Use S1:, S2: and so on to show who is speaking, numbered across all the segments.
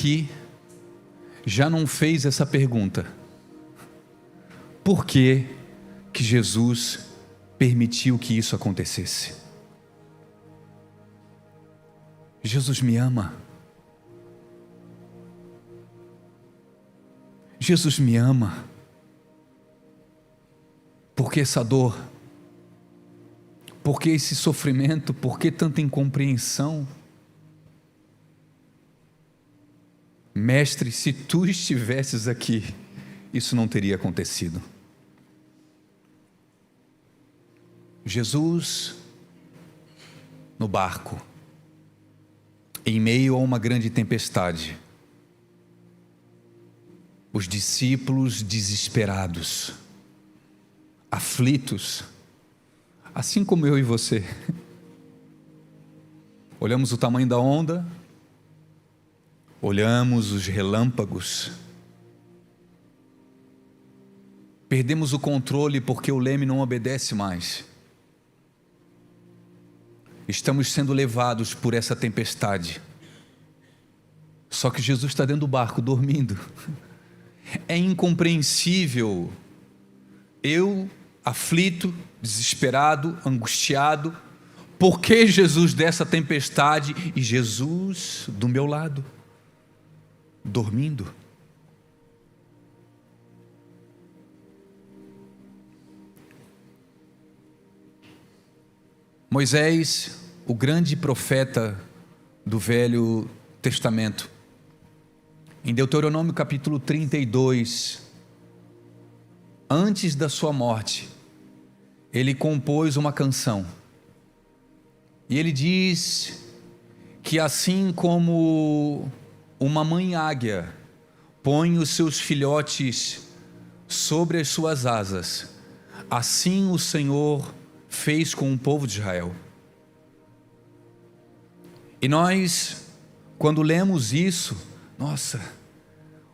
S1: aqui já não fez essa pergunta: por que Jesus permitiu que isso acontecesse? Jesus me ama. Jesus me ama. Por que essa dor? Por que esse sofrimento? Por que tanta incompreensão? Mestre, se tu estivesses aqui, isso não teria acontecido. Jesus no barco, em meio a uma grande tempestade, os discípulos desesperados, aflitos, assim como eu e você. Olhamos o tamanho da onda, olhamos os relâmpagos, perdemos o controle porque o leme não obedece mais. Estamos sendo levados por essa tempestade. Só que Jesus está dentro do barco, dormindo. É incompreensível. Eu, aflito, desesperado, angustiado. Por que Jesus dessa tempestade e Jesus do meu lado, dormindo? Moisés, o grande profeta do Velho Testamento, em Deuteronômio capítulo 32, antes da sua morte, ele compôs uma canção, e ele diz que assim como uma mãe águia põe os seus filhotes sobre as suas asas, assim o Senhor fez com o povo de Israel. E nós, quando lemos isso, nossa,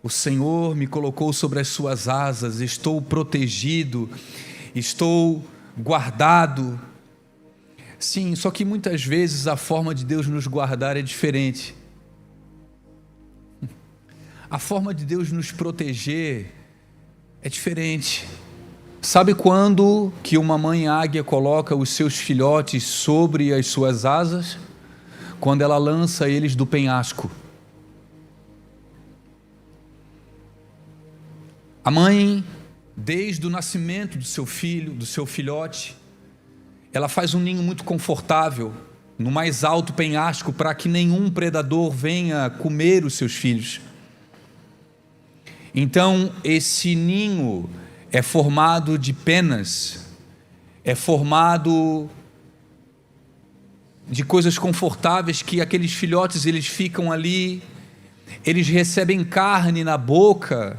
S1: o Senhor me colocou sobre as suas asas, estou protegido, estou guardado. Sim, só que muitas vezes a forma de Deus nos guardar é diferente. A forma de Deus nos proteger é diferente. Sabe quando que uma mãe águia coloca os seus filhotes sobre as suas asas? Quando ela lança eles do penhasco. A mãe, desde o nascimento do seu filho, do seu filhote, ela faz um ninho muito confortável, no mais alto penhasco, para que nenhum predador venha comer os seus filhos. Então, esse ninho é formado de penas, é formado de coisas confortáveis, que aqueles filhotes, eles ficam ali, eles recebem carne na boca,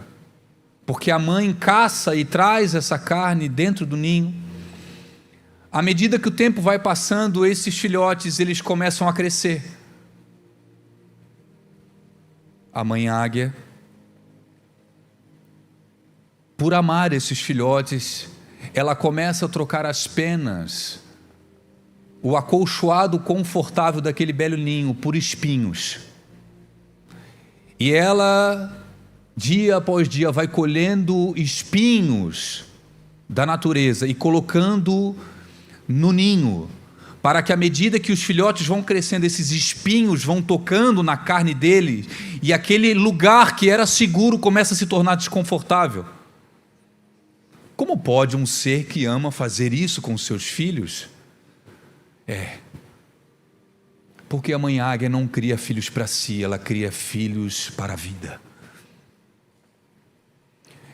S1: porque a mãe caça e traz essa carne dentro do ninho. À medida que o tempo vai passando, esses filhotes, eles começam a crescer. A mãe águia, por amar esses filhotes, ela começa a trocar as penas, o acolchoado confortável daquele belo ninho, por espinhos. E ela, dia após dia, vai colhendo espinhos da natureza e colocando no ninho, para que à medida que os filhotes vão crescendo, esses espinhos vão tocando na carne deles, e aquele lugar que era seguro começa a se tornar desconfortável. Como pode um ser que ama fazer isso com seus filhos? Porque a mãe águia não cria filhos para si, ela cria filhos para a vida.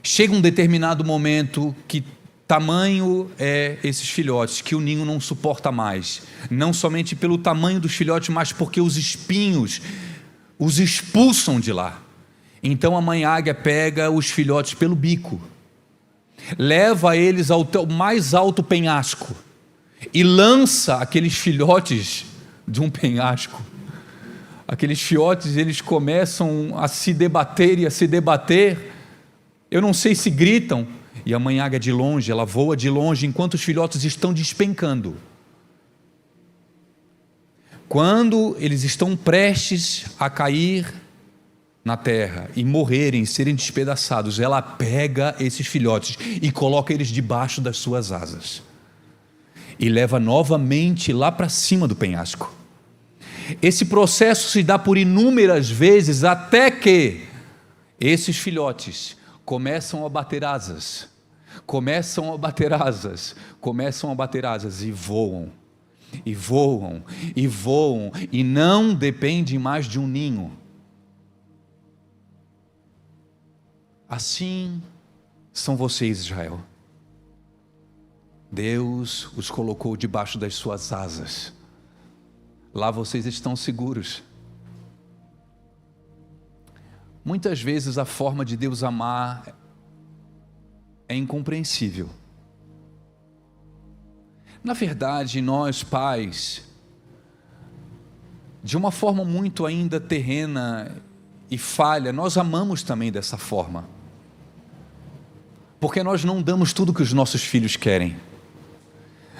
S1: Chega um determinado momento que tamanho é esses filhotes, que o ninho não suporta mais, não somente pelo tamanho dos filhotes, mas porque os espinhos os expulsam de lá. Então a mãe águia pega os filhotes pelo bico, leva eles ao mais alto penhasco e lança aqueles filhotes de um penhasco. Aqueles filhotes, eles começam a se debater e a se debater. Eu não sei se gritam, e a mãe águia de longe, ela voa de longe enquanto os filhotes estão despencando. Quando eles estão prestes a cair, na terra e morrerem, serem despedaçados, ela pega esses filhotes e coloca eles debaixo das suas asas e leva novamente lá para cima do penhasco. Esse processo se dá por inúmeras vezes até que esses filhotes começam a bater asas, e voam, e voam, e voam, e não dependem mais de um ninho. Assim são vocês, Israel. Deus os colocou debaixo das suas asas. Lá vocês estão seguros. Muitas vezes a forma de Deus amar é incompreensível. Na verdade, nós pais, de uma forma muito ainda terrena e falha, nós amamos também dessa forma. Porque nós não damos tudo que os nossos filhos querem.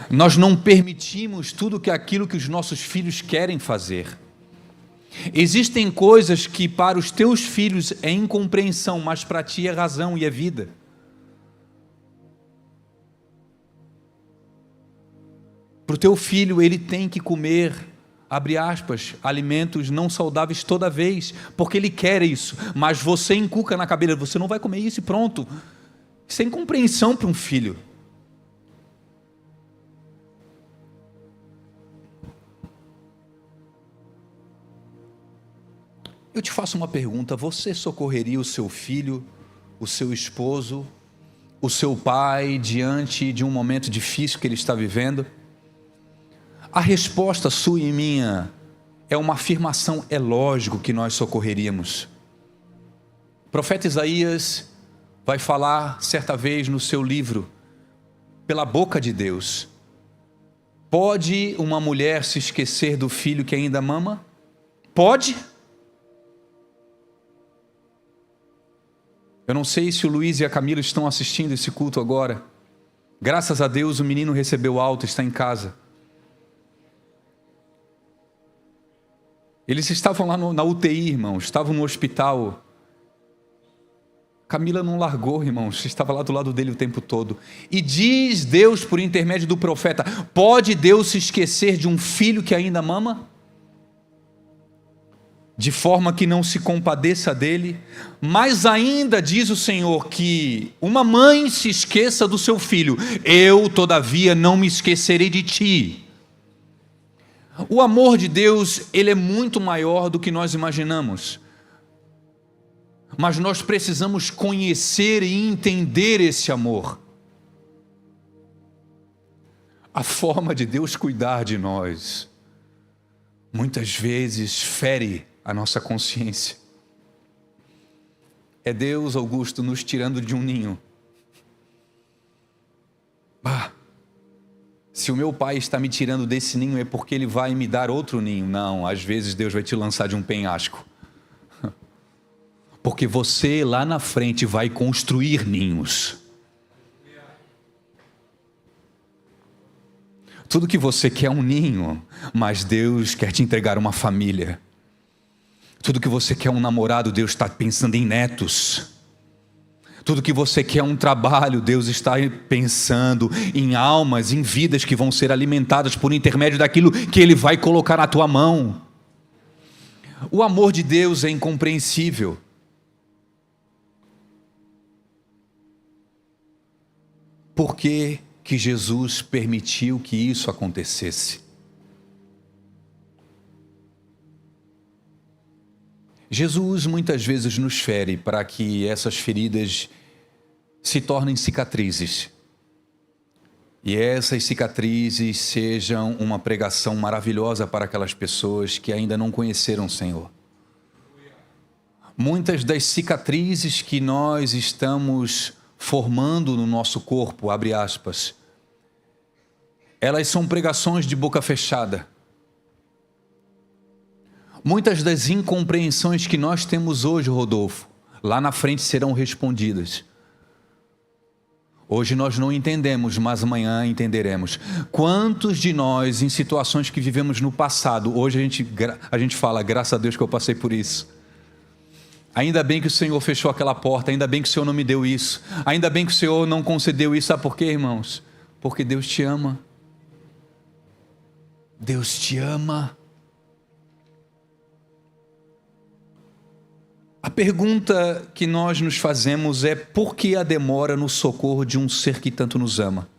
S1: Nós não permitimos tudo aquilo que os nossos filhos querem fazer. Existem coisas que para os teus filhos é incompreensão, mas para ti é razão e é vida. Para o teu filho, ele tem que comer, abre aspas, alimentos não saudáveis toda vez, porque ele quer isso, mas você inculca na cabeça, você não vai comer isso e pronto. Isso é incompreensão para um filho. Eu te faço uma pergunta: você socorreria o seu filho, o seu esposo, o seu pai diante de um momento difícil que ele está vivendo? A resposta sua e minha é uma afirmação: é lógico que nós socorreríamos. O profeta Isaías vai falar certa vez no seu livro, pela boca de Deus: pode uma mulher se esquecer do filho que ainda mama? Pode? Eu não sei se o Luiz e a Camila estão assistindo esse culto agora. Graças a Deus o menino recebeu alta, está em casa. Eles estavam lá na UTI, irmãos, estavam no hospital. Camila não largou, irmãos, estava lá do lado dele o tempo todo. E diz Deus por intermédio do profeta: pode Deus se esquecer de um filho que ainda mama? De forma que não se compadeça dele? Mas ainda diz o Senhor que uma mãe se esqueça do seu filho: eu todavia não me esquecerei de ti. O amor de Deus, ele é muito maior do que nós imaginamos. Mas nós precisamos conhecer e entender esse amor. A forma de Deus cuidar de nós, muitas vezes fere a nossa consciência. É Deus, Augusto, nos tirando de um ninho. Se o meu pai está me tirando desse ninho, é porque ele vai me dar outro ninho. Não, às vezes Deus vai te lançar de um penhasco. Porque você lá na frente vai construir ninhos. Tudo que você quer é um ninho, mas Deus quer te entregar uma família. Tudo que você quer é um namorado, Deus está pensando em netos. Tudo que você quer é um trabalho, Deus está pensando em almas, em vidas que vão ser alimentadas por intermédio daquilo que Ele vai colocar na tua mão. O amor de Deus é incompreensível. Por que que Jesus permitiu que isso acontecesse? Jesus muitas vezes nos fere para que essas feridas se tornem cicatrizes. E essas cicatrizes sejam uma pregação maravilhosa para aquelas pessoas que ainda não conheceram o Senhor. Muitas das cicatrizes que nós estamos formando no nosso corpo, abre aspas, elas são pregações de boca fechada. Muitas das incompreensões que nós temos hoje, Rodolfo, lá na frente serão respondidas. Hoje nós não entendemos, mas amanhã entenderemos. Quantos de nós, em situações que vivemos no passado, hoje a gente fala: graças a Deus que eu passei por isso. Ainda bem que o Senhor fechou aquela porta, ainda bem que o Senhor não me deu isso, ainda bem que o Senhor não concedeu isso. Sabe por quê, irmãos? Porque Deus te ama. Deus te ama. A pergunta que nós nos fazemos é: por que a demora no socorro de um ser que tanto nos ama?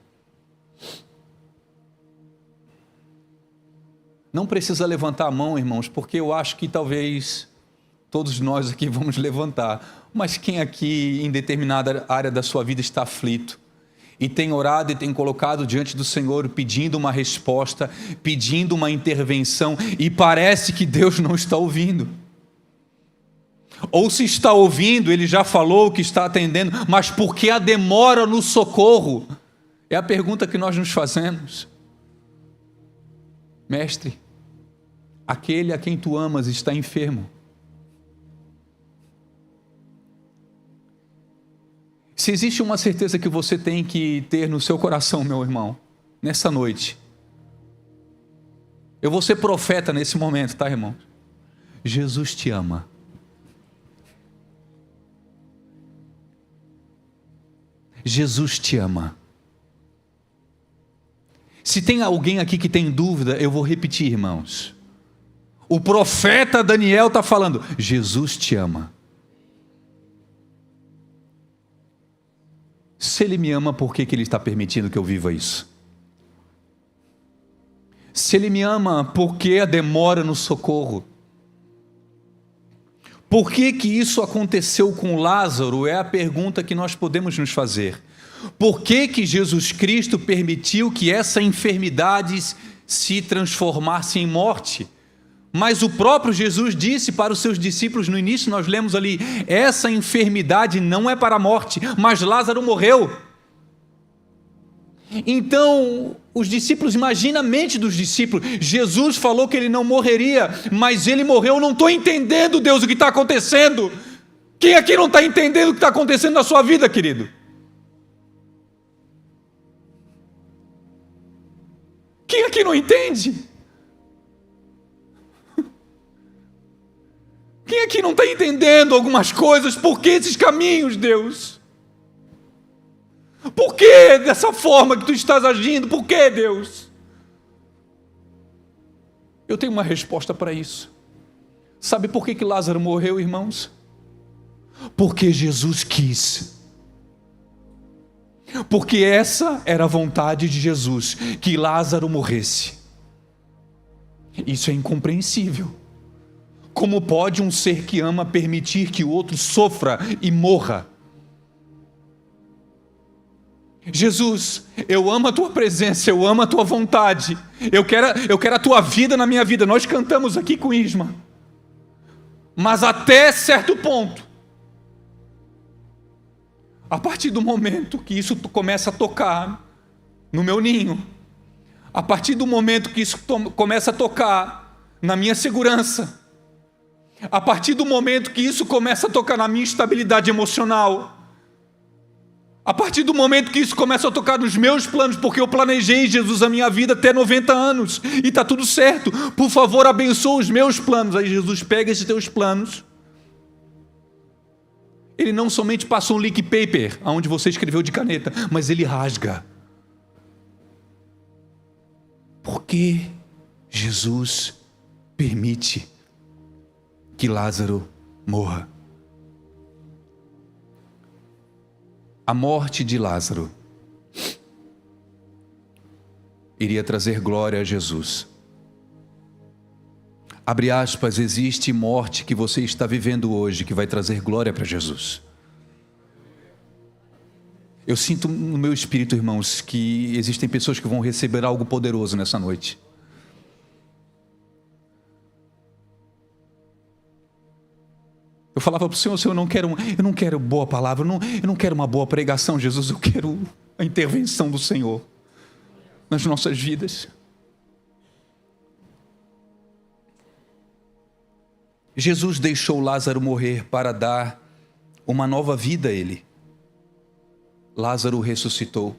S1: Não precisa levantar a mão, irmãos, porque eu acho que talvez todos nós aqui vamos levantar. Mas quem aqui em determinada área da sua vida está aflito e tem orado e tem colocado diante do Senhor pedindo uma resposta, pedindo uma intervenção, e parece que Deus não está ouvindo? Ou se está ouvindo, Ele já falou que está atendendo, mas por que a demora no socorro? É a pergunta que nós nos fazemos. Mestre, aquele a quem tu amas está enfermo. Se existe uma certeza que você tem que ter no seu coração, meu irmão, nessa noite, eu vou ser profeta nesse momento, tá, irmão? Jesus te ama. Jesus te ama. Se tem alguém aqui que tem dúvida, eu vou repetir, irmãos. O profeta Daniel está falando: Jesus te ama. Se Ele me ama, por que Ele está permitindo que eu viva isso? Se Ele me ama, por que a demora no socorro? Por que que isso aconteceu com Lázaro? É a pergunta que nós podemos nos fazer. Por que que Jesus Cristo permitiu que essa enfermidade se transformasse em morte? Mas o próprio Jesus disse para os seus discípulos, no início nós lemos ali: essa enfermidade não é para a morte, mas Lázaro morreu. Então, os discípulos, imagina a mente dos discípulos: Jesus falou que ele não morreria, mas ele morreu. Eu não estou entendendo, Deus, o que está acontecendo. Quem aqui não está entendendo o que está acontecendo na sua vida, querido? Quem aqui não entende? Quem aqui não está entendendo algumas coisas? Por que esses caminhos, Deus? Por que dessa forma que tu estás agindo? Por que, Deus? Eu tenho uma resposta para isso. Sabe por que Lázaro morreu, irmãos? Porque Jesus quis. Porque essa era a vontade de Jesus, que Lázaro morresse. Isso é incompreensível. Como pode um ser que ama permitir que o outro sofra e morra? Jesus, eu amo a tua presença, eu amo a tua vontade, eu quero a tua vida na minha vida. Nós cantamos aqui com Isma, mas até certo ponto. A partir do momento que isso começa a tocar no meu ninho, a partir do momento que isso começa a tocar na minha segurança, a partir do momento que isso começa a tocar na minha estabilidade emocional, a partir do momento que isso começa a tocar nos meus planos, porque eu planejei, Jesus, a minha vida até 90 anos, e está tudo certo, por favor, abençoa os meus planos. Aí Jesus pega esses teus planos, Ele não somente passa um leak paper, onde você escreveu de caneta, mas Ele rasga. Por que Jesus permite que Lázaro morra? A morte de Lázaro iria trazer glória a Jesus. Abre aspas, existe morte que você está vivendo hoje que vai trazer glória para Jesus. Eu sinto no meu espírito, irmãos, que existem pessoas que vão receber algo poderoso nessa noite. Eu falava para o Senhor: eu não quero boa palavra, eu não quero uma boa pregação, Jesus, eu quero a intervenção do Senhor nas nossas vidas. Jesus deixou Lázaro morrer para dar uma nova vida a ele. Lázaro ressuscitou.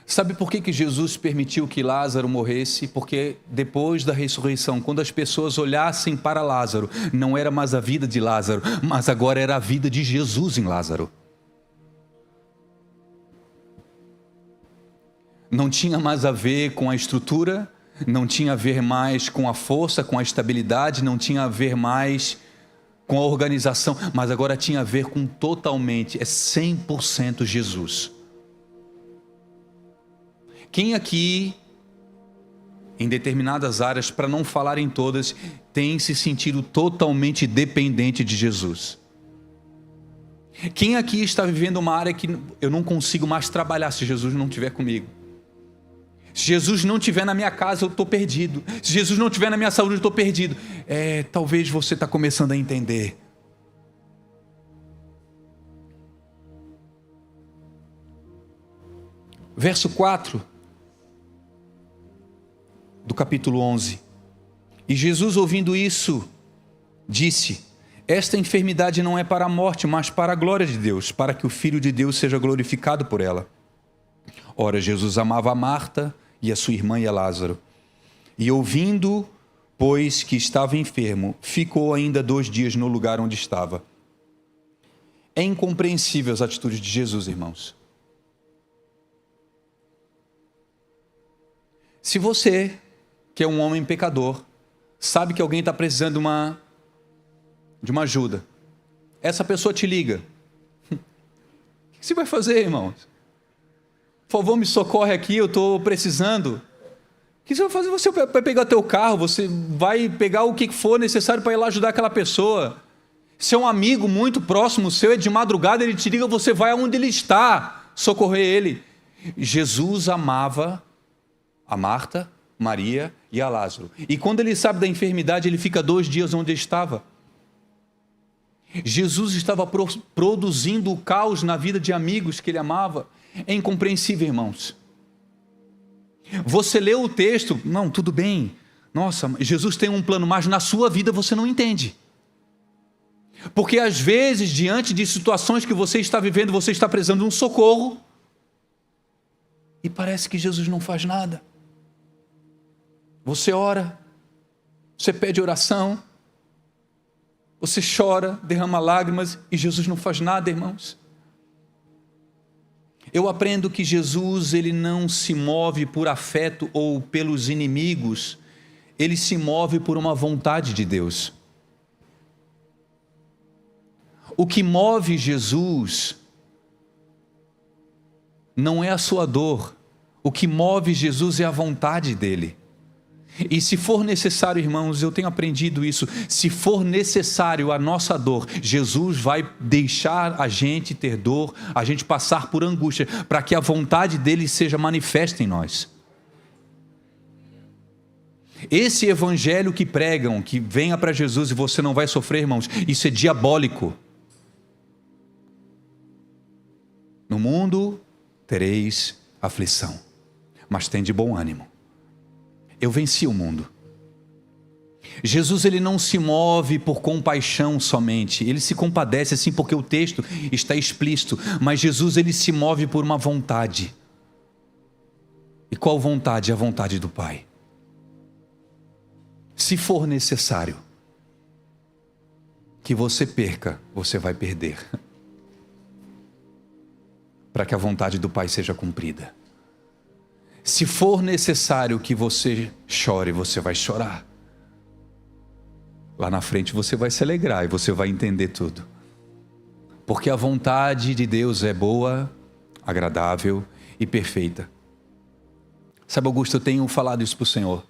S1: Sabe por que Jesus permitiu que Lázaro morresse? Porque depois da ressurreição, quando as pessoas olhassem para Lázaro, não era mais a vida de Lázaro, mas agora era a vida de Jesus em Lázaro. Não tinha mais a ver com a estrutura, não tinha a ver mais com a força, com a estabilidade, não tinha a ver mais com a organização, mas agora tinha a ver com totalmente, 100% Jesus. Quem aqui, em determinadas áreas, para não falar em todas, tem se sentido totalmente dependente de Jesus? Quem aqui está vivendo uma área que eu não consigo mais trabalhar se Jesus não estiver comigo? Se Jesus não estiver na minha casa, eu estou perdido. Se Jesus não estiver na minha saúde, eu estou perdido. Talvez você está começando a entender. Verso 4 do capítulo 11. E Jesus, ouvindo isso, disse: esta enfermidade não é para a morte, mas para a glória de Deus, para que o Filho de Deus seja glorificado por ela. Ora, Jesus amava a Marta e a sua irmã e a Lázaro. E ouvindo, pois, que estava enfermo, ficou ainda 2 dias no lugar onde estava. É incompreensível as atitudes de Jesus, irmãos. Se você, que é um homem pecador, sabe que alguém está precisando de uma ajuda, essa pessoa te liga. O que você vai fazer, irmãos? Por favor, me socorre aqui, eu estou precisando. O que você vai fazer? Você vai pegar teu carro, você vai pegar o que for necessário para ir lá ajudar aquela pessoa. Se é um amigo muito próximo seu, é de madrugada, ele te liga, você vai aonde ele está, socorrer ele. Jesus amava a Marta, Maria e a Lázaro. E quando ele sabe da enfermidade, ele fica 2 dias onde ele estava. Jesus estava produzindo o caos na vida de amigos que ele amava. É incompreensível, irmãos. Você leu o texto, não, tudo bem. Nossa, Jesus tem um plano, mas na sua vida você não entende. Porque às vezes, diante de situações que você está vivendo, você está precisando de um socorro. E parece que Jesus não faz nada. Você ora, você pede oração, você chora, derrama lágrimas e Jesus não faz nada, irmãos. Eu aprendo que Jesus, ele não se move por afeto ou pelos inimigos, ele se move por uma vontade de Deus. O que move Jesus não é a sua dor, o que move Jesus é a vontade dele. E se for necessário, irmãos, eu tenho aprendido isso, se for necessário a nossa dor, Jesus vai deixar a gente ter dor, a gente passar por angústia, para que a vontade dele seja manifesta em nós. Esse evangelho que pregam, que venha para Jesus e você não vai sofrer, irmãos, isso é diabólico. No mundo tereis aflição, mas tende bom ânimo. Eu venci o mundo. Jesus, ele não se move por compaixão somente, ele se compadece assim porque o texto está explícito, mas Jesus, ele se move por uma vontade. E qual vontade? A vontade do Pai. Se for necessário que você perca, você vai perder, para que a vontade do Pai seja cumprida. Se for necessário que você chore, você vai chorar. Lá na frente você vai se alegrar e você vai entender tudo. Porque a vontade de Deus é boa, agradável e perfeita. Sabe, Augusto, eu tenho falado isso para o Senhor.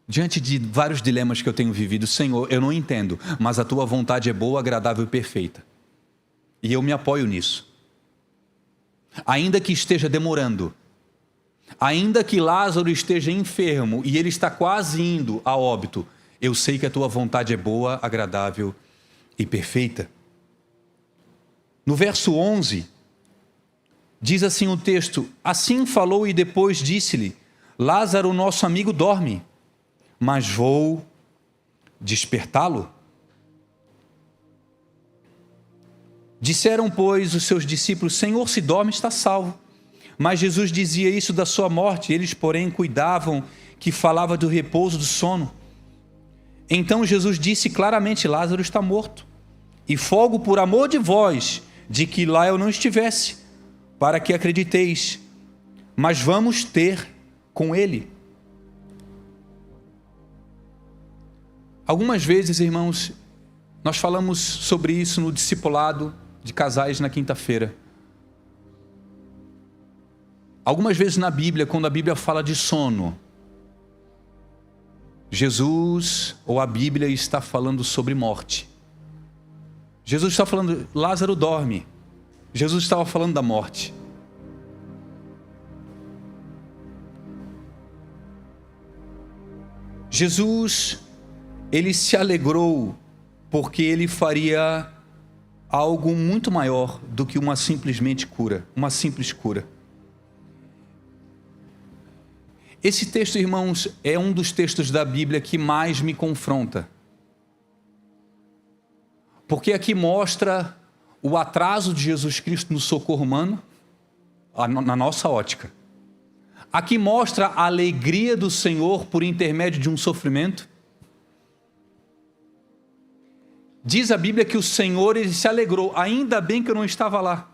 S1: Diante de vários dilemas que eu tenho vivido, Senhor, eu não entendo, mas a tua vontade é boa, agradável e perfeita. E eu me apoio nisso. Ainda que esteja demorando, ainda que Lázaro esteja enfermo e ele está quase indo a óbito, eu sei que a tua vontade é boa, agradável e perfeita. No verso 11, diz assim o texto: assim falou e depois disse-lhe: Lázaro, nosso amigo, dorme, mas vou despertá-lo. Disseram, pois, os seus discípulos: Senhor, se dorme, está salvo. Mas Jesus dizia isso da sua morte, eles, porém, cuidavam que falava do repouso do sono. Então Jesus disse claramente: Lázaro está morto, e folgo por amor de vós, de que lá eu não estivesse, para que acrediteis, mas vamos ter com ele. Algumas vezes, irmãos, nós falamos sobre isso no discipulado de casais na quinta-feira. Algumas vezes na Bíblia, quando a Bíblia fala de sono, Jesus ou a Bíblia está falando sobre morte. Jesus está falando, Lázaro dorme. Jesus estava falando da morte. Jesus, ele se alegrou porque ele faria algo muito maior do que uma simples cura. Esse texto, irmãos, é um dos textos da Bíblia que mais me confronta. Porque aqui mostra o atraso de Jesus Cristo no socorro humano, na nossa ótica. Aqui mostra a alegria do Senhor por intermédio de um sofrimento. Diz a Bíblia que o Senhor, ele se alegrou, ainda bem que eu não estava lá.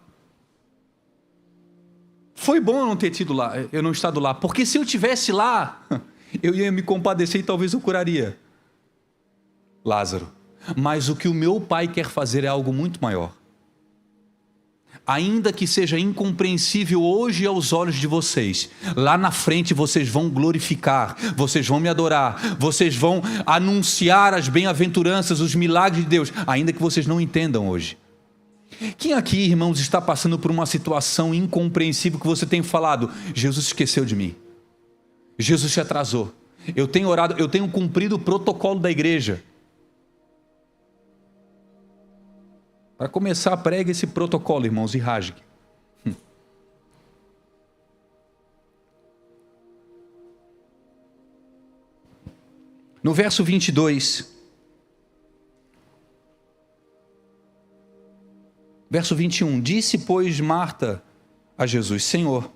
S1: Foi bom eu não ter tido lá, eu não estado lá, porque se eu tivesse lá, eu ia me compadecer e talvez eu curaria Lázaro. Mas o que o meu Pai quer fazer é algo muito maior. Ainda que seja incompreensível hoje aos olhos de vocês, lá na frente vocês vão glorificar, vocês vão me adorar, vocês vão anunciar as bem-aventuranças, os milagres de Deus, ainda que vocês não entendam hoje. Quem aqui, irmãos, está passando por uma situação incompreensível que você tem falado: Jesus esqueceu de mim, Jesus se atrasou, eu tenho orado, eu tenho cumprido o protocolo da igreja. Para começar, pregue esse protocolo, irmãos, e rasgue. No verso 22, verso 21, disse, pois, Marta a Jesus: Senhor,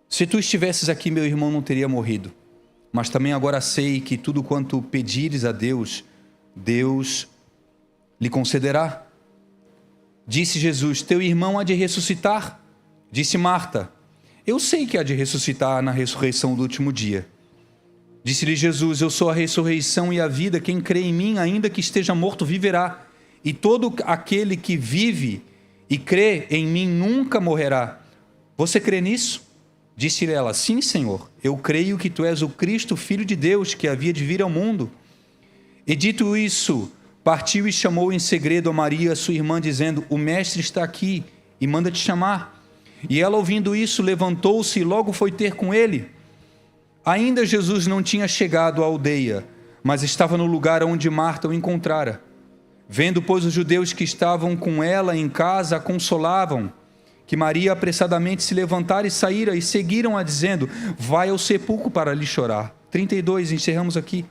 S1: se tu estivesses aqui, meu irmão não teria morrido. Mas também agora sei que tudo quanto pedires a Deus, Deus lhe concederá. Disse Jesus: teu irmão há de ressuscitar. Disse Marta: eu sei que há de ressuscitar na ressurreição do último dia. Disse-lhe Jesus: eu sou a ressurreição e a vida, quem crê em mim, ainda que esteja morto, viverá. E todo aquele que vive e crê em mim nunca morrerá. Você crê nisso? Disse-lhe ela: sim, Senhor, eu creio que tu és o Cristo, Filho de Deus, que havia de vir ao mundo. E dito isso, partiu e chamou em segredo a Maria, sua irmã, dizendo: o mestre está aqui e manda te chamar. E ela, ouvindo isso, levantou-se e logo foi ter com ele. Ainda Jesus não tinha chegado à aldeia, mas estava no lugar onde Marta o encontrara. Vendo, pois, os judeus que estavam com ela em casa, a consolavam, que Maria apressadamente se levantara e saíra, e seguiram-a dizendo: vai ao sepulcro para lhe chorar. 32, encerramos aqui.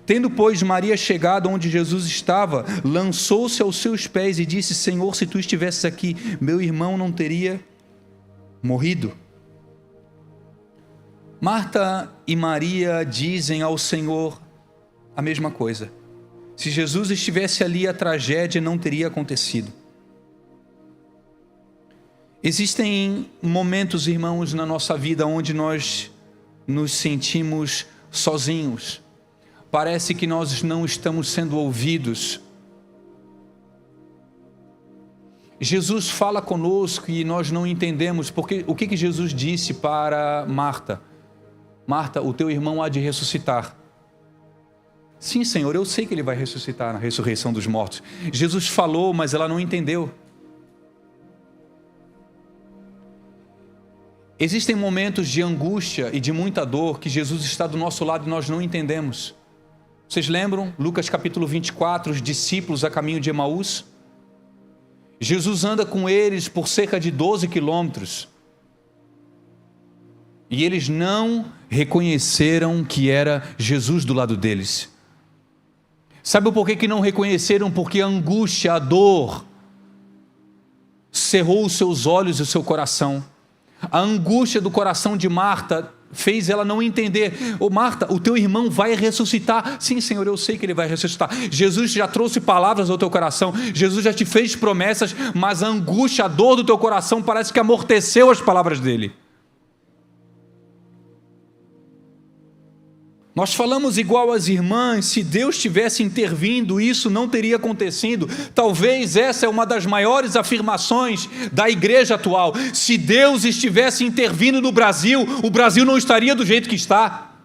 S1: Tendo, pois, Maria chegado onde Jesus estava, lançou-se aos seus pés e disse: Senhor, se tu estivesses aqui, meu irmão não teria morrido. Marta e Maria dizem ao Senhor a mesma coisa. Se Jesus estivesse ali, a tragédia não teria acontecido. Existem momentos, irmãos, na nossa vida onde nós nos sentimos sozinhos. Parece que nós não estamos sendo ouvidos. Jesus fala conosco e nós não entendemos, porque o que Jesus disse para Marta? Marta, o teu irmão há de ressuscitar. Sim, Senhor, eu sei que ele vai ressuscitar na ressurreição dos mortos. Jesus falou, mas ela não entendeu. Existem momentos de angústia e de muita dor que Jesus está do nosso lado e nós não entendemos. Vocês lembram? Lucas capítulo 24, os discípulos a caminho de Emaús. Jesus anda com eles por cerca de 12 quilômetros. E eles não reconheceram que era Jesus do lado deles. Sabe por que não reconheceram? Porque a angústia, a dor, cerrou os seus olhos e o seu coração. A angústia do coração de Marta fez ela não entender. Ô Marta, o teu irmão vai ressuscitar. Sim, Senhor, eu sei que ele vai ressuscitar. Jesus já trouxe palavras ao teu coração, Jesus já te fez promessas, mas a angústia, a dor do teu coração parece que amorteceu as palavras dele. Nós falamos igual às irmãs, se Deus tivesse intervindo, isso não teria acontecido. Talvez essa é uma das maiores afirmações da igreja atual. Se Deus estivesse intervindo no Brasil, o Brasil não estaria do jeito que está.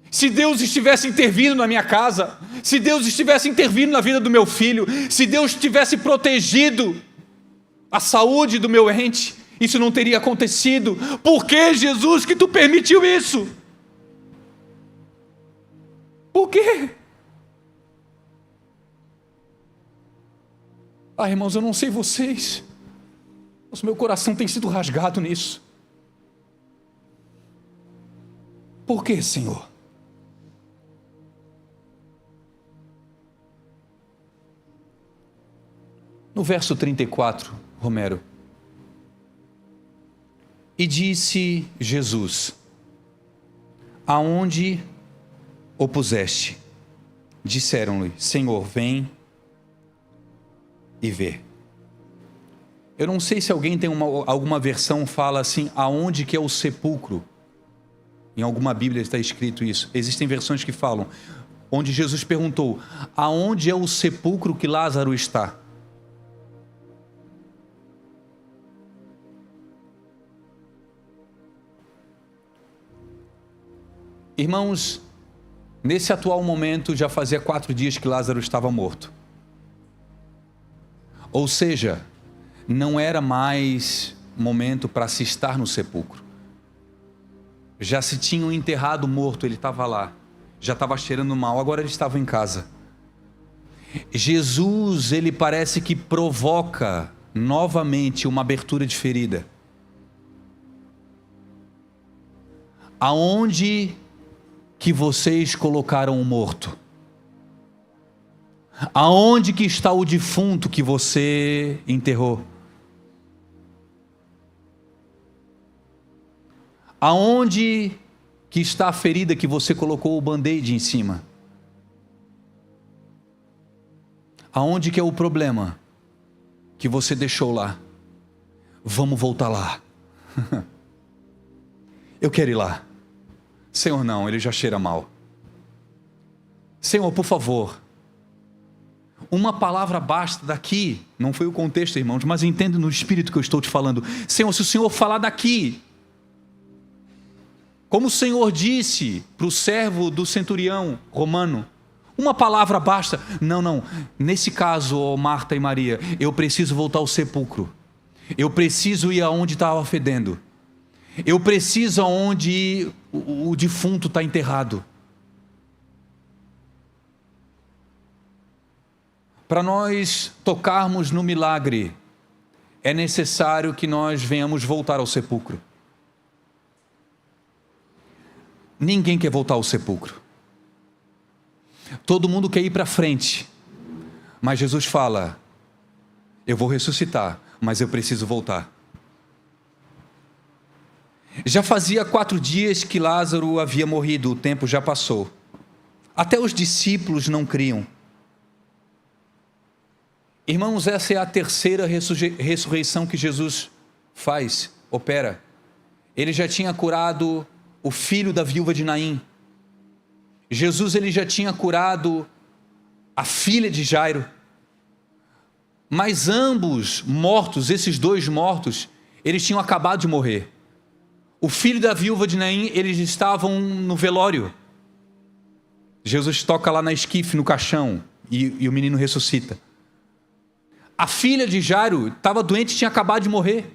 S1: Se Deus estivesse intervindo na minha casa, se Deus estivesse intervindo na vida do meu filho, se Deus tivesse protegido a saúde do meu ente, isso não teria acontecido. Por que, Jesus, que tu permitiu isso? Por quê? Ah, irmãos, eu não sei vocês, mas meu coração tem sido rasgado nisso. Por quê, Senhor? No verso 34, Romero. E disse Jesus: aonde o puseste? Disseram-lhe: Senhor, vem e vê. Eu não sei se alguém tem alguma versão fala assim, aonde que é o sepulcro. Em alguma Bíblia está escrito isso. Existem versões que falam, onde Jesus perguntou, aonde é o sepulcro que Lázaro está? Irmãos, nesse atual momento, já fazia 4 dias que Lázaro estava morto. Ou seja, não era mais momento para se estar no sepulcro. Já se tinham enterrado morto, ele estava lá. Já estava cheirando mal, agora ele estava em casa. Jesus, ele parece que provoca novamente uma abertura de ferida. Aonde que vocês colocaram o morto? Aonde que está o defunto que você enterrou? Aonde que está a ferida que você colocou o band-aid em cima? Aonde que é o problema que você deixou lá? Vamos voltar lá. Eu quero ir lá. Senhor, não, ele já cheira mal. Senhor, por favor, uma palavra basta daqui. Não foi o contexto, irmãos, mas entenda no espírito que eu estou te falando. Senhor, se o Senhor falar daqui, como o Senhor disse para o servo do centurião romano, uma palavra basta. Não, nesse caso, oh Marta e Maria, eu preciso voltar ao sepulcro. Eu preciso ir aonde estava fedendo. Eu preciso aonde o defunto está enterrado. Para nós tocarmos no milagre, é necessário que nós venhamos voltar ao sepulcro. Ninguém quer voltar ao sepulcro. Todo mundo quer ir para frente. Mas Jesus fala, eu vou ressuscitar, mas eu preciso voltar. Já fazia 4 dias que Lázaro havia morrido, o tempo já passou. Até os discípulos não criam. Irmãos, essa é a terceira ressurreição que Jesus faz, opera. Ele já tinha curado o filho da viúva de Naim. Jesus, ele já tinha curado a filha de Jairo. Mas ambos mortos, esses 2 mortos, eles tinham acabado de morrer. O filho da viúva de Naim, eles estavam no velório. Jesus toca lá na esquife, no caixão, e o menino ressuscita. A filha de Jairo estava doente e tinha acabado de morrer.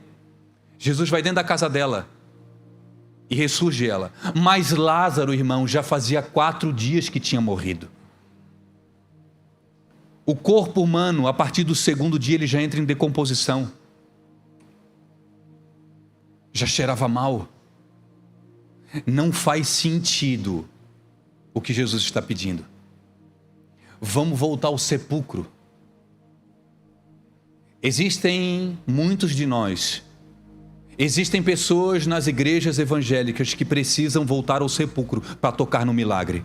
S1: Jesus vai dentro da casa dela e ressurge ela. Mas Lázaro, irmão, já fazia 4 dias que tinha morrido. O corpo humano, a partir do 2º dia, ele já entra em decomposição. Já cheirava mal. Não faz sentido o que Jesus está pedindo. Vamos voltar ao sepulcro. Existem muitos de nós Existem pessoas nas igrejas evangélicas que precisam voltar ao sepulcro para tocar no milagre.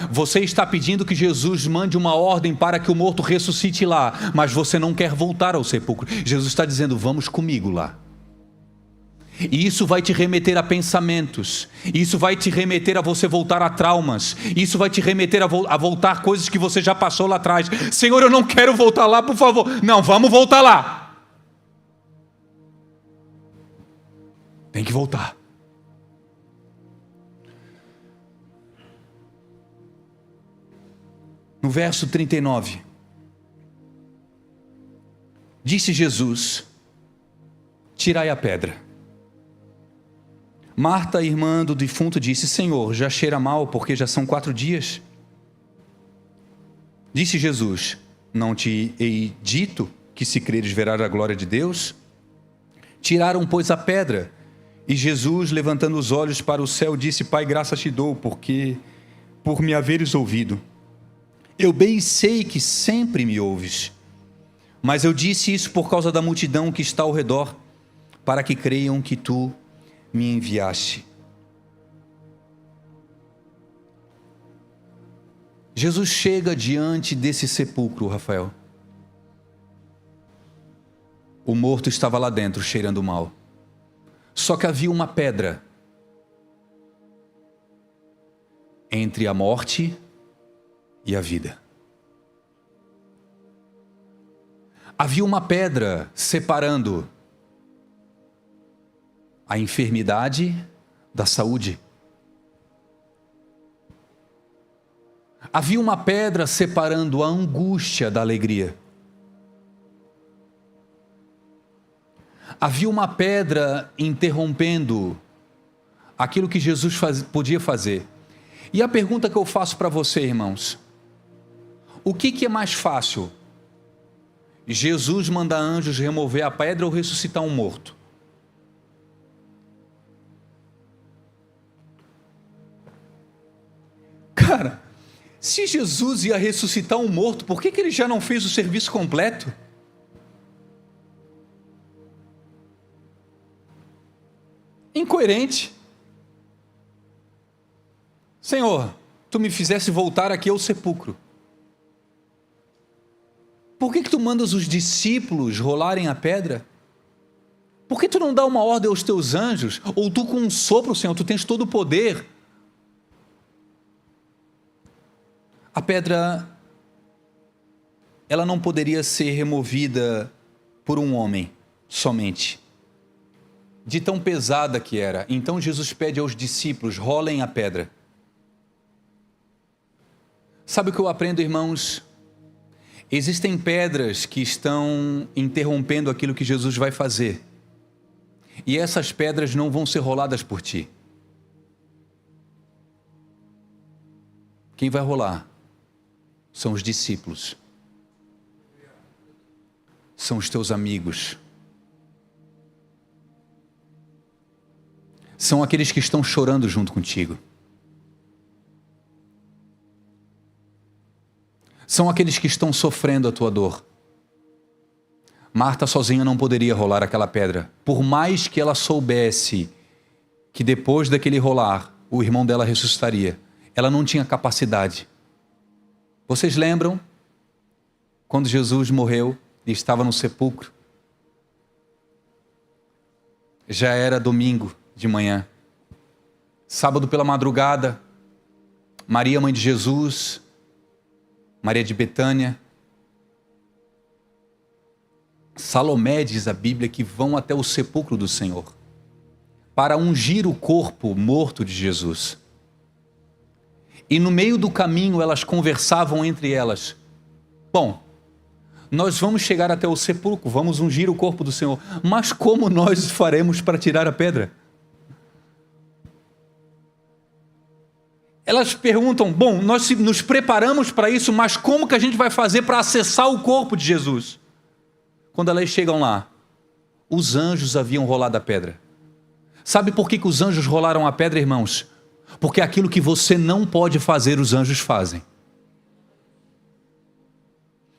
S1: Você está pedindo que Jesus mande uma ordem para que o morto ressuscite lá, mas você não quer voltar ao sepulcro. Jesus está dizendo, vamos comigo lá. E isso vai te remeter a pensamentos, isso vai te remeter a você voltar a traumas, isso vai te remeter a voltar a coisas que você já passou lá atrás. Senhor, eu não quero voltar lá, por favor. Não, vamos voltar lá. Tem que voltar. No verso 39, disse Jesus, tirai a pedra. Marta, irmã do defunto, disse, Senhor, já cheira mal, porque já são 4 dias. Disse Jesus, não te hei dito que se creres verás a glória de Deus? Tiraram, pois, a pedra. E Jesus, levantando os olhos para o céu, disse, Pai, graças te dou, porque por me haveres ouvido. Eu bem sei que sempre me ouves, mas eu disse isso por causa da multidão que está ao redor, para que creiam que tu me enviaste. Jesus chega diante desse sepulcro, Rafael. O morto estava lá dentro, cheirando mal. Só que havia uma pedra entre a morte e a vida. Havia uma pedra separando a enfermidade da saúde. Havia uma pedra separando a angústia da alegria. Havia uma pedra interrompendo aquilo que Jesus podia fazer. E a pergunta que eu faço para você, irmãos, o que é mais fácil? Jesus mandar anjos remover a pedra ou ressuscitar um morto? Cara, se Jesus ia ressuscitar um morto, por que ele já não fez o serviço completo? Incoerente. Senhor, tu me fizesse voltar aqui ao sepulcro. Por que tu mandas os discípulos rolarem a pedra? Por que tu não dá uma ordem aos teus anjos? Ou tu com um sopro, Senhor, tu tens todo o poder. A pedra, ela não poderia ser removida por um homem somente, de tão pesada que era. Então Jesus pede aos discípulos, rolem a pedra. Sabe o que eu aprendo, irmãos? Existem pedras que estão interrompendo aquilo que Jesus vai fazer. E essas pedras não vão ser roladas por ti. Quem vai rolar são os discípulos. São os teus amigos. São aqueles que estão chorando junto contigo. São aqueles que estão sofrendo a tua dor. Marta sozinha não poderia rolar aquela pedra, por mais que ela soubesse que depois daquele rolar, o irmão dela ressuscitaria. Ela não tinha capacidade. Vocês lembram quando Jesus morreu e estava no sepulcro? Já era domingo de manhã. Sábado pela madrugada, Maria, mãe de Jesus, Maria de Betânia, Salomé, diz a Bíblia, que vão até o sepulcro do Senhor para ungir o corpo morto de Jesus. E no meio do caminho elas conversavam entre elas. Bom, nós vamos chegar até o sepulcro, vamos ungir o corpo do Senhor, mas como nós faremos para tirar a pedra? Elas perguntam, bom, nós nos preparamos para isso, mas como que a gente vai fazer para acessar o corpo de Jesus? Quando elas chegam lá, os anjos haviam rolado a pedra. Sabe por que os anjos rolaram a pedra, irmãos? Porque aquilo que você não pode fazer, os anjos fazem.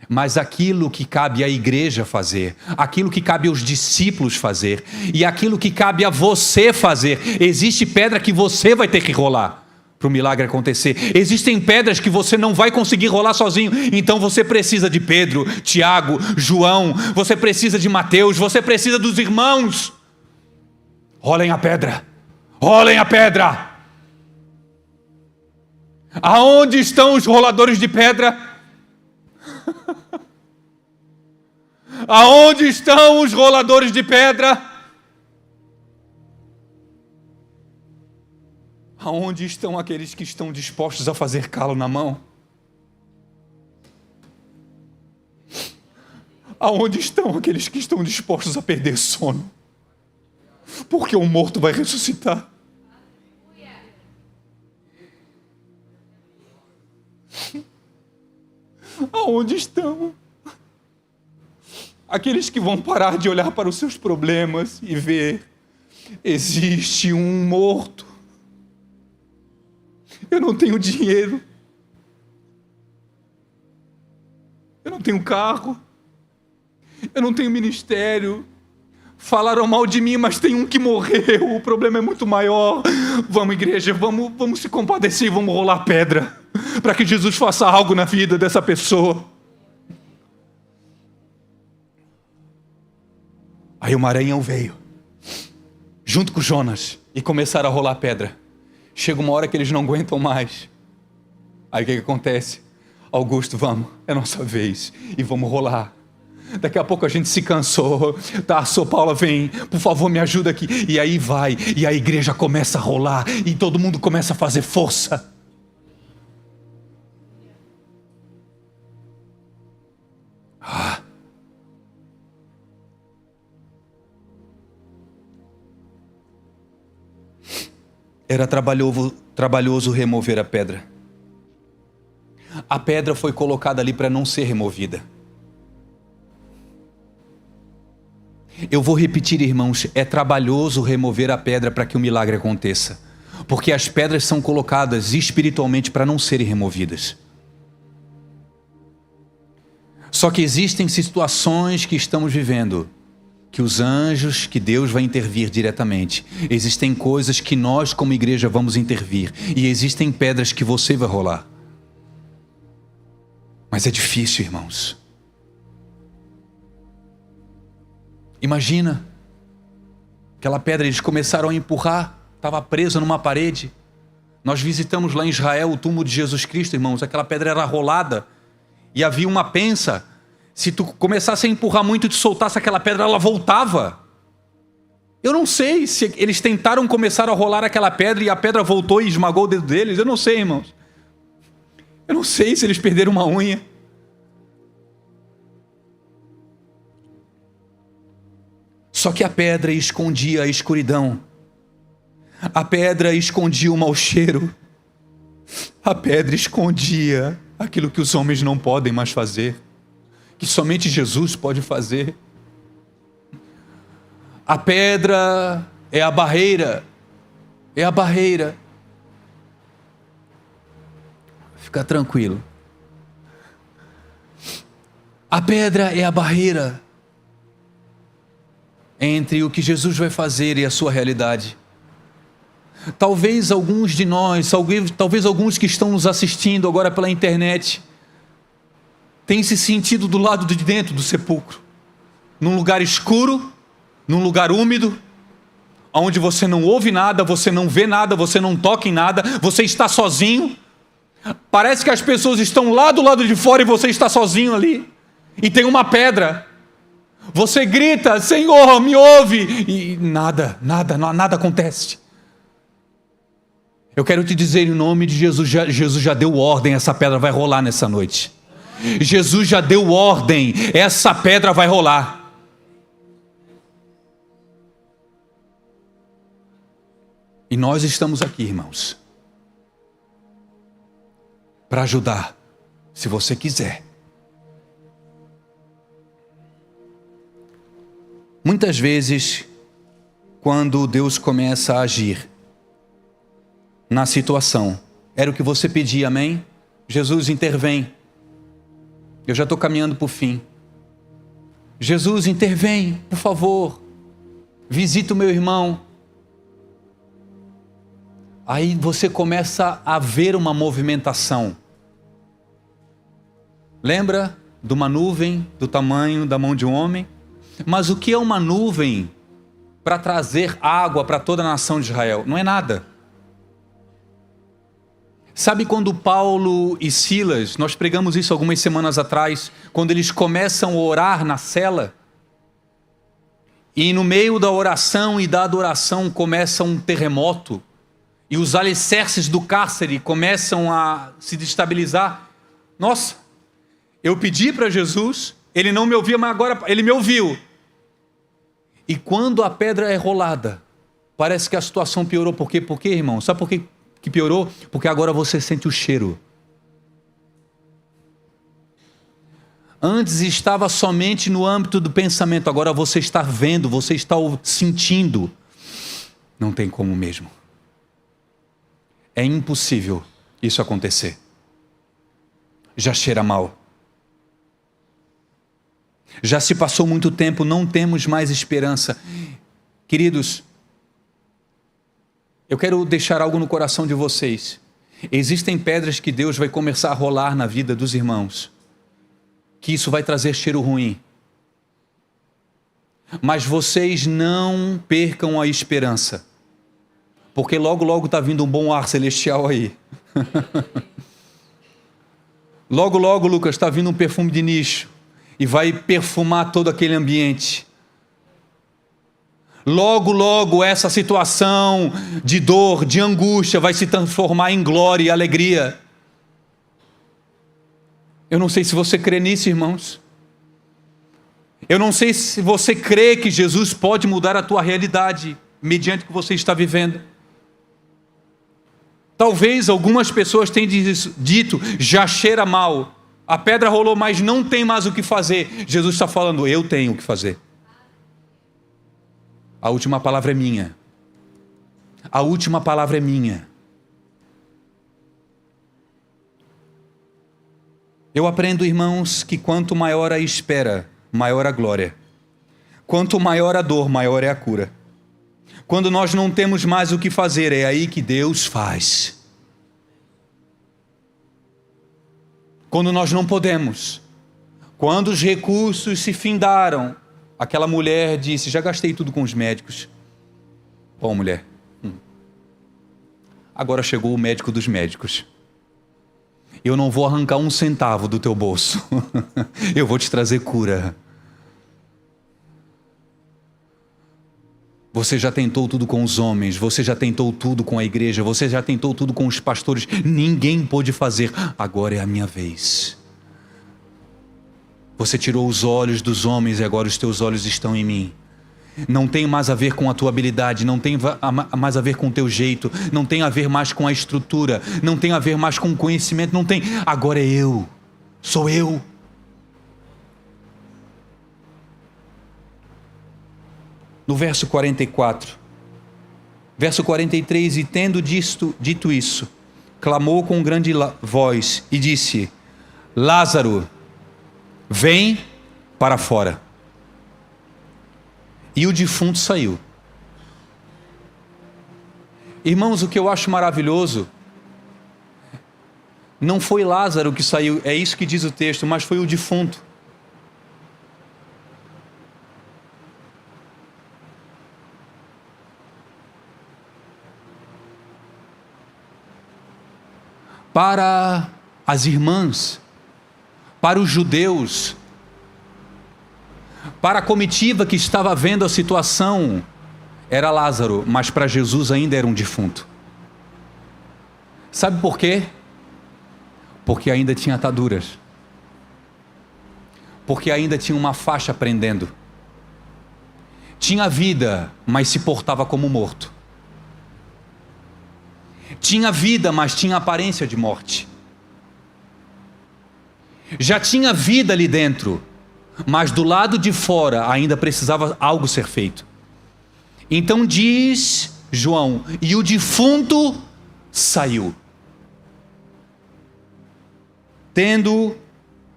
S1: Mas aquilo que cabe à igreja fazer, aquilo que cabe aos discípulos fazer, e aquilo que cabe a você fazer, existe pedra que você vai ter que rolar para o milagre acontecer. Existem pedras que você não vai conseguir rolar sozinho, então você precisa de Pedro, Tiago, João, você precisa de Mateus, você precisa dos irmãos. Rolem a pedra, rolem a pedra. Aonde estão os roladores de pedra? Aonde estão os roladores de pedra? Aonde estão aqueles que estão dispostos a fazer calo na mão? Aonde estão aqueles que estão dispostos a perder sono? Porque o morto vai ressuscitar. Aonde estão aqueles que vão parar de olhar para os seus problemas e ver, existe um morto? Eu não tenho dinheiro, eu não tenho carro, eu não tenho ministério, falaram mal de mim, mas tem um que morreu, o problema é muito maior. Vamos, igreja, vamos se compadecer, vamos rolar pedra, para que Jesus faça algo na vida dessa pessoa. Aí o Maranhão veio, junto com Jonas, e começaram a rolar pedra. Chega uma hora que eles não aguentam mais. Aí o que acontece? Augusto, vamos, é nossa vez, e vamos rolar. Daqui a pouco a gente se cansou. Tá, São Paulo, vem, por favor, me ajuda aqui. E aí vai, e a igreja começa a rolar, e todo mundo começa a fazer força. Era trabalhoso remover a pedra. A pedra foi colocada ali para não ser removida. Eu vou repetir, irmãos, é trabalhoso remover a pedra para que o milagre aconteça. Porque as pedras são colocadas espiritualmente para não serem removidas. Só que existem situações que estamos vivendo, que os anjos, que Deus vai intervir diretamente. Existem coisas que nós como igreja vamos intervir. E existem pedras que você vai rolar. Mas é difícil, irmãos. Imagina, aquela pedra eles começaram a empurrar, estava presa numa parede. Nós visitamos lá em Israel o túmulo de Jesus Cristo, irmãos. Aquela pedra era rolada e havia uma pensa. Se tu começasse a empurrar muito e tu soltasse aquela pedra, ela voltava. Eu não sei se eles tentaram começar a rolar aquela pedra e a pedra voltou e esmagou o dedo deles. Eu não sei, irmãos. Eu não sei se eles perderam uma unha. Só que a pedra escondia a escuridão. A pedra escondia o mau cheiro. A pedra escondia aquilo que os homens não podem mais fazer, que somente Jesus pode fazer. A pedra é a barreira. É a barreira. Fica tranquilo. A pedra é a barreira entre o que Jesus vai fazer e a sua realidade. Talvez alguns de nós, talvez alguns que estão nos assistindo agora pela internet, tenham se sentido do lado de dentro do sepulcro, num lugar escuro, num lugar úmido, onde você não ouve nada, você não vê nada, você não toca em nada, você está sozinho. Parece que as pessoas estão lá do lado de fora e você está sozinho ali. E tem uma pedra. Você grita, Senhor, me ouve, e nada acontece. Eu quero te dizer em nome de Jesus, Jesus já deu ordem, essa pedra vai rolar nessa noite. Jesus já deu ordem, essa pedra vai rolar. E nós estamos aqui, irmãos, para ajudar, se você quiser. Muitas vezes, quando Deus começa a agir na situação, era o que você pedia, amém? Jesus intervém. Eu já estou caminhando para o fim. Jesus, intervém, por favor. Visita o meu irmão. Aí você começa a ver uma movimentação. Lembra de uma nuvem do tamanho da mão de um homem? Mas o que é uma nuvem para trazer água para toda a nação de Israel? Não é nada. Sabe quando Paulo e Silas, nós pregamos isso algumas semanas atrás, quando eles começam a orar na cela, e no meio da oração e da adoração começa um terremoto, e os alicerces do cárcere começam a se destabilizar. Nossa, eu pedi para Jesus, ele não me ouvia, mas agora ele me ouviu. E quando a pedra é rolada, parece que a situação piorou. Por quê? Por quê, irmão? Sabe por quê que piorou? Porque agora você sente o cheiro. Antes estava somente no âmbito do pensamento, agora você está vendo, você está sentindo. Não tem como mesmo. É impossível isso acontecer. Já cheira mal. Já se passou muito tempo, não temos mais esperança. Queridos, eu quero deixar algo no coração de vocês. Existem pedras que Deus vai começar a rolar na vida dos irmãos, que isso vai trazer cheiro ruim. Mas vocês não percam a esperança, porque logo logo está vindo um bom ar celestial aí. Logo logo, Lucas, está vindo um perfume de nicho e vai perfumar todo aquele ambiente. Logo, logo, essa situação de dor, de angústia, vai se transformar em glória e alegria. Eu não sei se você crê nisso, irmãos. Eu não sei se você crê que Jesus pode mudar a tua realidade, mediante o que você está vivendo. Talvez algumas pessoas tenham dito, já cheira mal. A pedra rolou, mas não tem mais o que fazer. Jesus está falando, eu tenho o que fazer. A última palavra é minha. A última palavra é minha. Eu aprendo, irmãos, que quanto maior a espera, maior a glória. Quanto maior a dor, maior é a cura. Quando nós não temos mais o que fazer, é aí que Deus faz. Quando nós não podemos, quando os recursos se findaram, aquela mulher disse, já gastei tudo com os médicos. Bom, mulher, agora chegou o médico dos médicos. Eu não vou arrancar um centavo do teu bolso. Eu vou te trazer cura. Você já tentou tudo com os homens, você já tentou tudo com a igreja, você já tentou tudo com os pastores, ninguém pôde fazer, agora é a minha vez. Você tirou os olhos dos homens e agora os teus olhos estão em mim. Não tem mais a ver com a tua habilidade, não tem mais a ver com o teu jeito, não tem a ver mais com a estrutura, não tem a ver mais com o conhecimento, não tem, agora é eu, sou eu. No verso 44, verso 43, e tendo dito isso, clamou com grande voz e disse, Lázaro, vem para fora. E o defunto saiu. Irmãos, o que eu acho maravilhoso, não foi Lázaro que saiu, é isso que diz o texto, mas foi o defunto. Para as irmãs, para os judeus, para a comitiva que estava vendo a situação, era Lázaro, mas para Jesus ainda era um defunto. Sabe por quê? Porque ainda tinha ataduras. Porque ainda tinha uma faixa prendendo. Tinha vida, mas se portava como morto. Tinha vida, mas tinha aparência de morte. Já tinha vida ali dentro, mas do lado de fora ainda precisava algo ser feito. Então diz João, e o defunto saiu. Tendo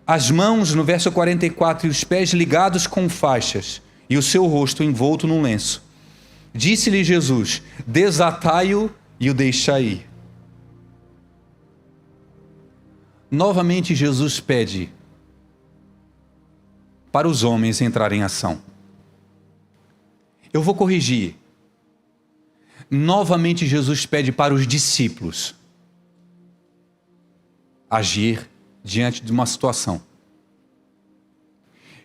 S1: as mãos, no verso 44, e os pés ligados com faixas, e o seu rosto envolto num lenço. Disse-lhe Jesus: desatai-o e o deixai ir. Novamente Jesus pede para os homens entrarem em ação. Eu vou corrigir. Novamente Jesus pede para os discípulos agir diante de uma situação.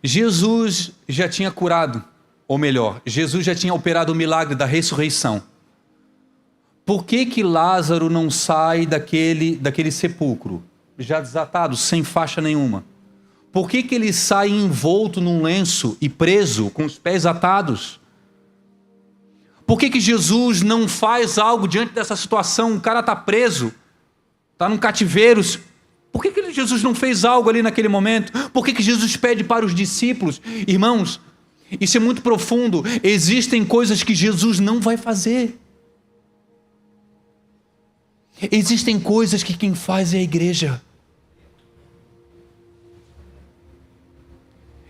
S1: Jesus já tinha curado, ou melhor, Jesus já tinha operado o milagre da ressurreição. Por que Lázaro não sai daquele sepulcro, já desatado, sem faixa nenhuma? Por que ele sai envolto num lenço e preso, com os pés atados? Por que Jesus não faz algo diante dessa situação? O cara está preso, está num cativeiro. Por que Jesus não fez algo ali naquele momento? Por que Jesus pede para os discípulos? Irmãos, isso é muito profundo. Existem coisas que Jesus não vai fazer. Existem coisas que quem faz é a igreja.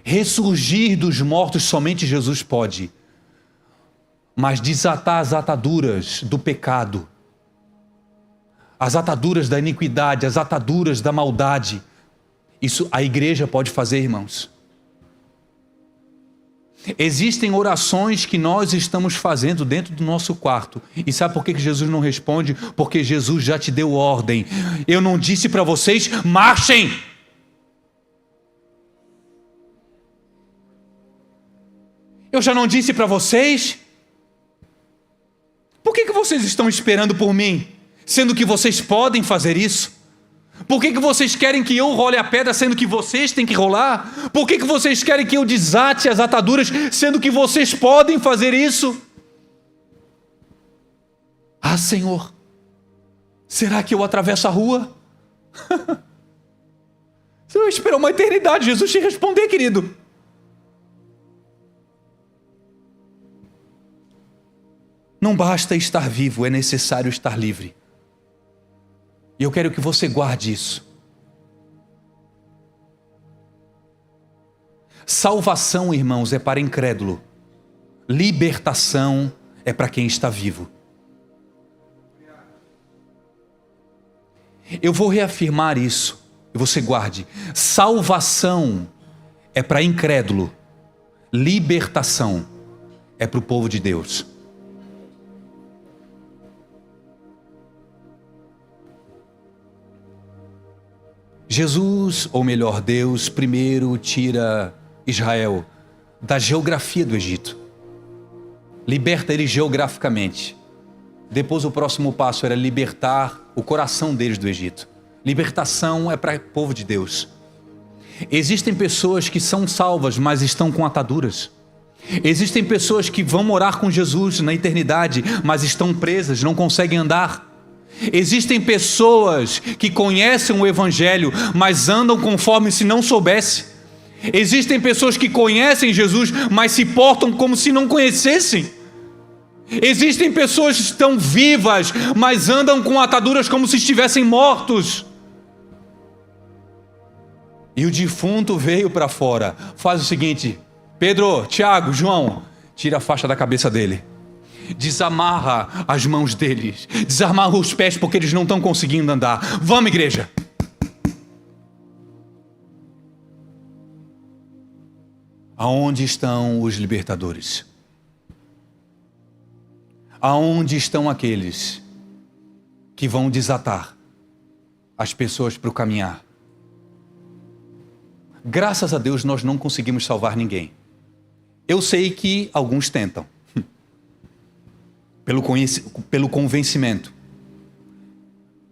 S1: Ressurgir dos mortos somente Jesus pode. Mas desatar as ataduras do pecado, as ataduras da iniquidade, as ataduras da maldade, isso a igreja pode fazer, irmãos. Existem orações que nós estamos fazendo dentro do nosso quarto. E sabe por que Jesus não responde? Porque Jesus já te deu ordem. Eu não disse para vocês, marchem! Eu já não disse para vocês? Por que vocês estão esperando por mim? Sendo que vocês podem fazer isso? Por que vocês querem que eu role a pedra, sendo que vocês têm que rolar? Por que vocês querem que eu desate as ataduras, sendo que vocês podem fazer isso? Ah, Senhor, será que eu atravesso a rua? Você vai esperar uma eternidade, Jesus te responder, querido. Não basta estar vivo, é necessário estar livre. E eu quero que você guarde isso. Salvação, irmãos, é para incrédulo. Libertação é para quem está vivo. Eu vou reafirmar isso, e você guarde. Salvação é para incrédulo. Libertação é para o povo de Deus. Jesus, ou melhor, Deus, primeiro tira Israel da geografia do Egito. Liberta eles geograficamente. Depois o próximo passo era libertar o coração deles do Egito. Libertação é para o povo de Deus. Existem pessoas que são salvas, mas estão com ataduras. Existem pessoas que vão morar com Jesus na eternidade, mas estão presas, não conseguem andar. Existem pessoas que conhecem o Evangelho, mas andam conforme se não soubesse. Existem pessoas que conhecem Jesus, mas se portam como se não conhecessem. Existem pessoas que estão vivas, mas andam com ataduras como se estivessem mortos. E o defunto veio para fora. Faz o seguinte: Pedro, Tiago, João, tira a faixa da cabeça dele. Desamarra as mãos deles, desamarra os pés porque eles não estão conseguindo andar. Vamos, igreja. Aonde estão os libertadores? Aonde estão aqueles que vão desatar as pessoas para o caminhar? Graças a Deus nós não conseguimos salvar ninguém. Eu sei que alguns tentam. Pelo convencimento.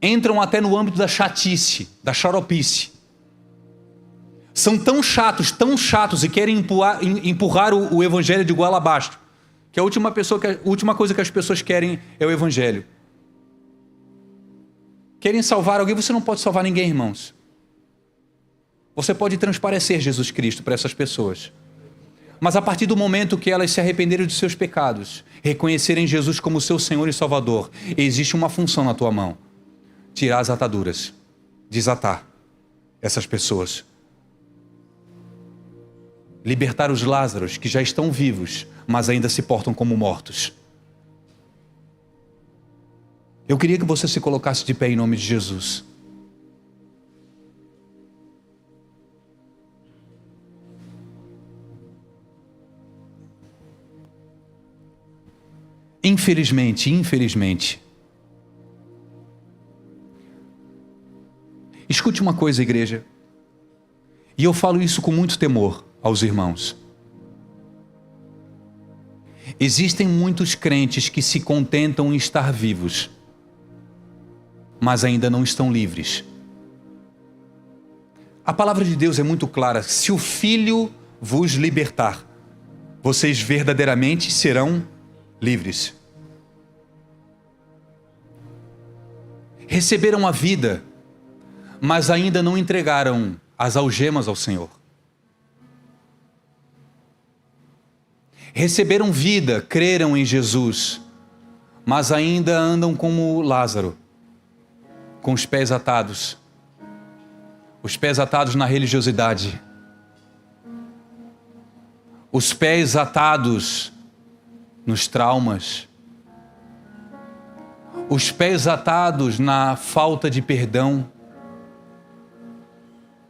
S1: Entram até no âmbito da chatice, da xaropice. São tão chatos e querem empurrar o evangelho de goela abaixo, que a última coisa que as pessoas querem é o evangelho. Querem salvar alguém, você não pode salvar ninguém, irmãos. Você pode transparecer Jesus Cristo para essas pessoas. Mas a partir do momento que elas se arrependerem dos seus pecados, reconhecerem Jesus como seu Senhor e Salvador, existe uma função na tua mão: tirar as ataduras, desatar essas pessoas libertar os Lázaros que já estão vivos, mas ainda se portam como mortos. Eu queria que você se colocasse de pé em nome de Jesus. Infelizmente, escute uma coisa, igreja, e eu falo isso com muito temor aos irmãos. Existem muitos crentes que se contentam em estar vivos, mas ainda não estão livres. A palavra de Deus é muito clara: se o Filho vos libertar, vocês verdadeiramente serão livres. Receberam a vida, mas ainda não entregaram as algemas ao Senhor. Receberam vida, creram em Jesus, mas ainda andam como Lázaro, com os pés atados na religiosidade, os pés atados nos traumas, os pés atados na falta de perdão.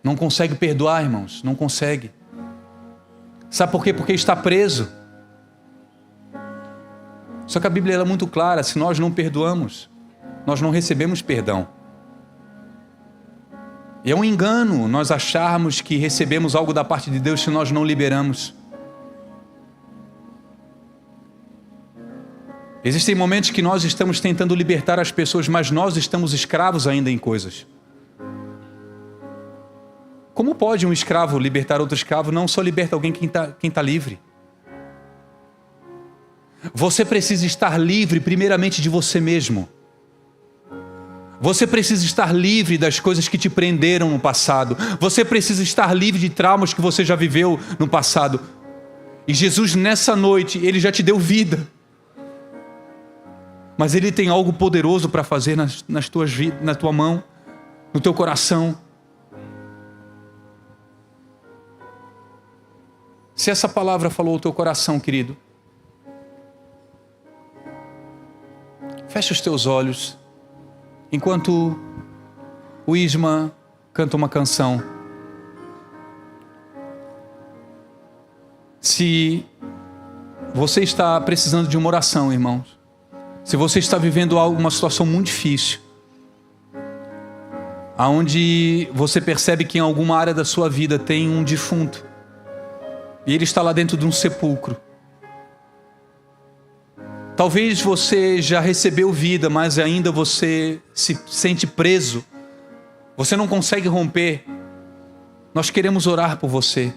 S1: Não consegue perdoar, irmãos, não consegue. Sabe por quê? Porque está preso. Só que a Bíblia é muito clara: se nós não perdoamos, nós não recebemos perdão. E é um engano nós acharmos que recebemos algo da parte de Deus se nós não liberamos. Existem momentos que nós estamos tentando libertar as pessoas, mas nós estamos escravos ainda em coisas. Como pode um escravo libertar outro escravo? Não só liberta alguém quem está livre. Você precisa estar livre primeiramente de você mesmo. Você precisa estar livre das coisas que te prenderam no passado. Você precisa estar livre de traumas que você já viveu no passado. E Jesus, nessa noite, Ele já te deu vida. Mas Ele tem algo poderoso para fazer na tua mão, no teu coração. Se essa palavra falou ao teu coração, querido, fecha os teus olhos, enquanto o Isma canta uma canção. Se você está precisando de uma oração, irmãos, se você está vivendo uma situação muito difícil, aonde você percebe que em alguma área da sua vida tem um defunto, e ele está lá dentro de um sepulcro. Talvez você já recebeu vida, mas ainda você se sente preso. Você não consegue romper. Nós queremos orar por você.